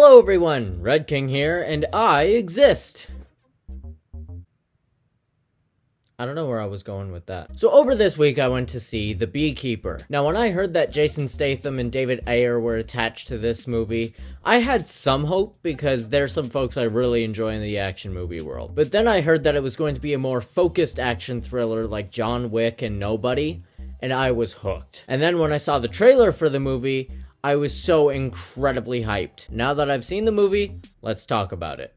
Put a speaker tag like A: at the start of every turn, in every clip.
A: Hello everyone, Redking here, and I exist. I don't know where I was going with that. So over this week, I went to see The Beekeeper. Now, when I heard that Jason Statham and David Ayer were attached to this movie, I had some hope because there's some folks I really enjoy in the action movie world. But then I heard that it was going to be a more focused action thriller like John Wick and Nobody, and I was hooked. And then when I saw the trailer for the movie, I was so incredibly hyped. Now that I've seen the movie, let's talk about it.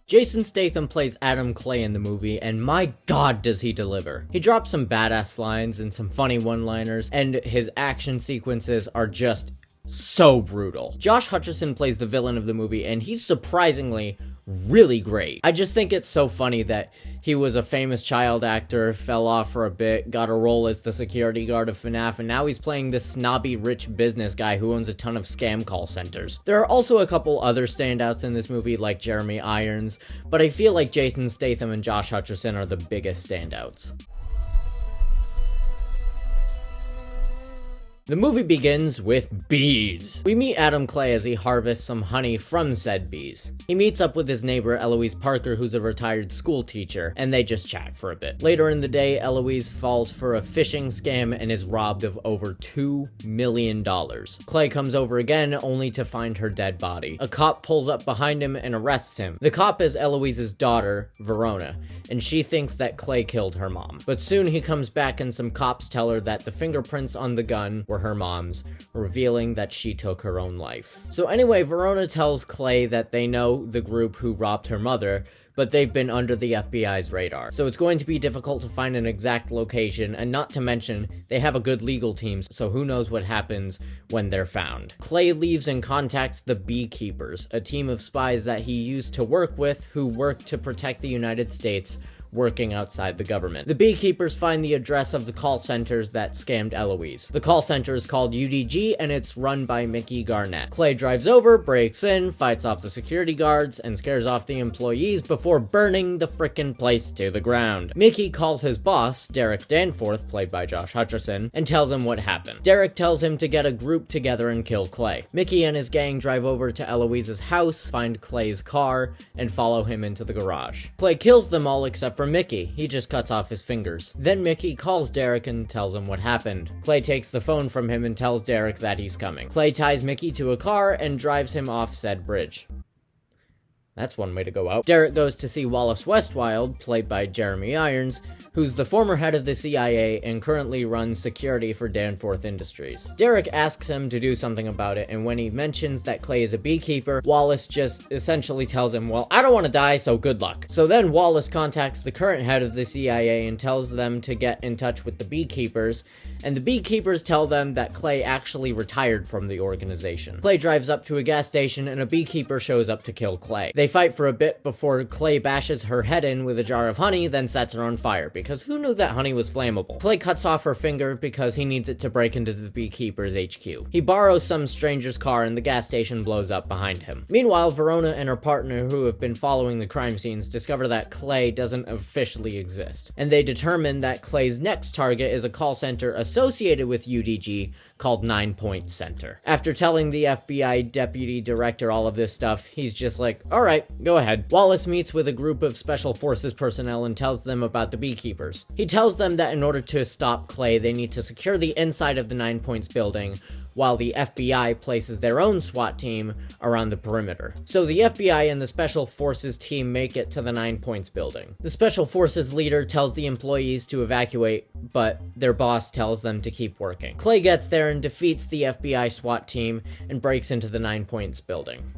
A: Jason Statham plays Adam Clay in the movie, and my god does he deliver. He drops some badass lines and some funny one-liners, and his action sequences are just so brutal. Josh Hutcherson plays the villain of the movie, and he's surprisingly really great. I just think it's so funny that he was a famous child actor, fell off for a bit, got a role as the security guard of FNAF, and now he's playing this snobby rich business guy who owns a ton of scam call centers. There are also a couple other standouts in this movie like Jeremy Irons, but I feel like Jason Statham and Josh Hutcherson are the biggest standouts. The movie begins with bees. We meet Adam Clay as he harvests some honey from said bees. He meets up with his neighbor Eloise Parker, who's a retired school teacher, and they just chat for a bit. Later in the day, Eloise falls for a phishing scam and is robbed of over $2 million. Clay comes over again, only to find her dead body. A cop pulls up behind him and arrests him. The cop is Eloise's daughter, Verona, and she thinks that Clay killed her mom. But soon he comes back and some cops tell her that the fingerprints on the gun were her mom's, revealing that she took her own life. So anyway, Verona tells Clay that they know the group who robbed her mother, but they've been under the FBI's radar. So it's going to be difficult to find an exact location, and not to mention, they have a good legal team, so who knows what happens when they're found. Clay leaves and contacts the Beekeepers, a team of spies that he used to work with who work to protect the United States, working outside the government. The Beekeepers find the address of the call centers that scammed Eloise. The call center is called UDG, and it's run by Mickey Garnett. Clay drives over, breaks in, fights off the security guards, and scares off the employees before burning the frickin' place to the ground. Mickey calls his boss, Derek Danforth, played by Josh Hutcherson, and tells him what happened. Derek tells him to get a group together and kill Clay. Mickey and his gang drive over to Eloise's house, find Clay's car, and follow him into the garage. Clay kills them all except for Mickey. He just cuts off his fingers. Then Mickey calls Derek and tells him what happened. Clay takes the phone from him and tells Derek that he's coming. Clay ties Mickey to a car and drives him off said bridge. That's one way to go out. Derek goes to see Wallace Westwild, played by Jeremy Irons, who's the former head of the CIA and currently runs security for Danforth Industries. Derek asks him to do something about it, and when he mentions that Clay is a beekeeper, Wallace just essentially tells him, well, I don't want to die, so good luck. So then Wallace contacts the current head of the CIA and tells them to get in touch with the Beekeepers, and the Beekeepers tell them that Clay actually retired from the organization. Clay drives up to a gas station, and a beekeeper shows up to kill Clay. They fight for a bit before Clay bashes her head in with a jar of honey, then sets her on fire, because who knew that honey was flammable? Clay cuts off her finger because he needs it to break into the Beekeeper's HQ. He borrows some stranger's car and the gas station blows up behind him. Meanwhile, Verona and her partner, who have been following the crime scenes, discover that Clay doesn't officially exist, and they determine that Clay's next target is a call center associated with UDG called 9 Point Center. After telling the FBI deputy director all of this stuff, he's just like, alright, go ahead. Wallace meets with a group of Special Forces personnel and tells them about the Beekeepers. He tells them that in order to stop Clay, they need to secure the inside of the 9 Points building, while the FBI places their own SWAT team around the perimeter. So the FBI and the Special Forces team make it to the 9 Points building. The Special Forces leader tells the employees to evacuate, but their boss tells them to keep working. Clay gets there and defeats the FBI SWAT team and breaks into the 9 Points building.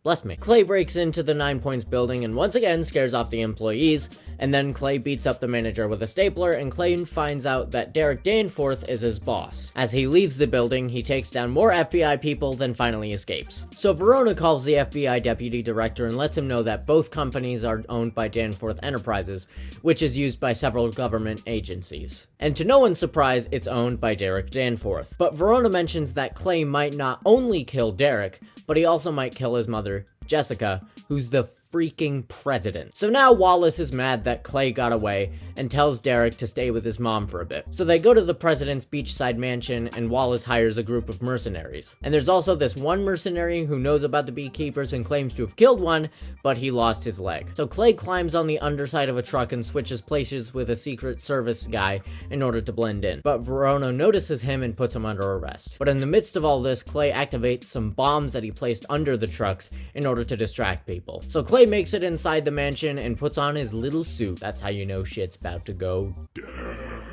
A: Bless me. Clay breaks into the 9 Points building and once again scares off the employees, and then Clay beats up the manager with a stapler, and Clay finds out that Derek Danforth is his boss. As he leaves the building, he takes down more FBI people, then finally escapes. So Verona calls the FBI deputy director and lets him know that both companies are owned by Danforth Enterprises, which is used by several government agencies. And to no one's surprise, it's owned by Derek Danforth. But Verona mentions that Clay might not only kill Derek, but he also might kill his mother, Jessica, who's the freaking president. So now Wallace is mad that Clay got away and tells Derek to stay with his mom for a bit. So they go to the president's beachside mansion, and Wallace hires a group of mercenaries. And there's also this one mercenary who knows about the beekeepers and claims to have killed one, but he lost his leg. So Clay climbs on the underside of a truck and switches places with a Secret Service guy in order to blend in. But Verona notices him and puts him under arrest. But in the midst of all this, Clay activates some bombs that he placed under the trucks in order to distract people. So Clay makes it inside the mansion and puts on his little suit. That's how you know shit's about to go down.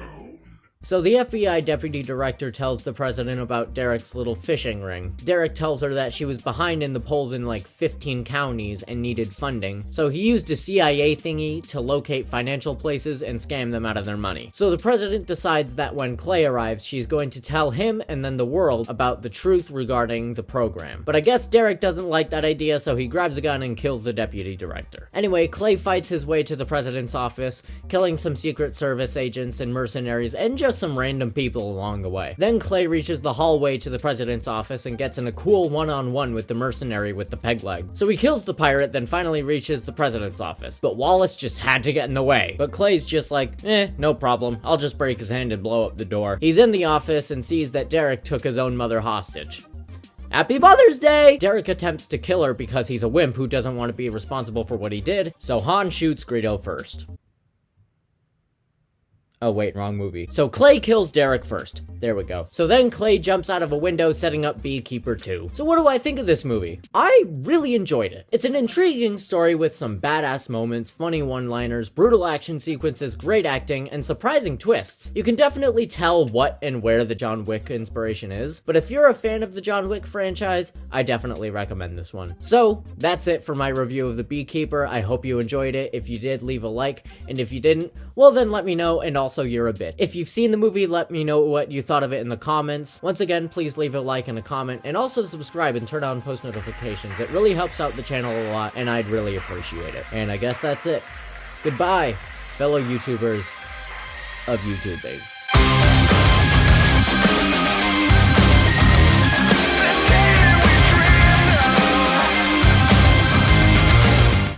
A: So the FBI deputy director tells the president about Derek's little fishing ring. Derek tells her that she was behind in the polls in like 15 counties and needed funding, so he used a CIA thingy to locate financial places and scam them out of their money. So the president decides that when Clay arrives, she's going to tell him and then the world about the truth regarding the program. But I guess Derek doesn't like that idea, so he grabs a gun and kills the deputy director. Anyway, Clay fights his way to the president's office, killing some Secret Service agents and mercenaries and just some random people along the way. Then Clay reaches the hallway to the president's office and gets in a cool one-on-one with the mercenary with the peg leg. So he kills the pirate, then finally reaches the president's office. But Wallace just had to get in the way. But Clay's just like, no problem. I'll just break his hand and blow up the door. He's in the office and sees that Derek took his own mother hostage. Happy Mother's Day! Derek attempts to kill her because he's a wimp who doesn't want to be responsible for what he did, so Han shoots Greedo first. Oh wait, wrong movie. So Clay kills Derek first. There we go. So then Clay jumps out of a window, setting up Beekeeper 2. So what do I think of this movie? I really enjoyed it. It's an intriguing story with some badass moments, funny one-liners, brutal action sequences, great acting, and surprising twists. You can definitely tell what and where the John Wick inspiration is, but if you're a fan of the John Wick franchise, I definitely recommend this one. So that's it for my review of The Beekeeper. I hope you enjoyed it. If you did, leave a like, and if you didn't, well then let me know, and also you're a bit. If you've seen the movie, let me know what you thought of it in the comments. Once again, please leave a like and a comment, and also subscribe and turn on post notifications. It really helps out the channel a lot, and I'd really appreciate it. And I guess that's it. Goodbye, fellow YouTubers of YouTubing.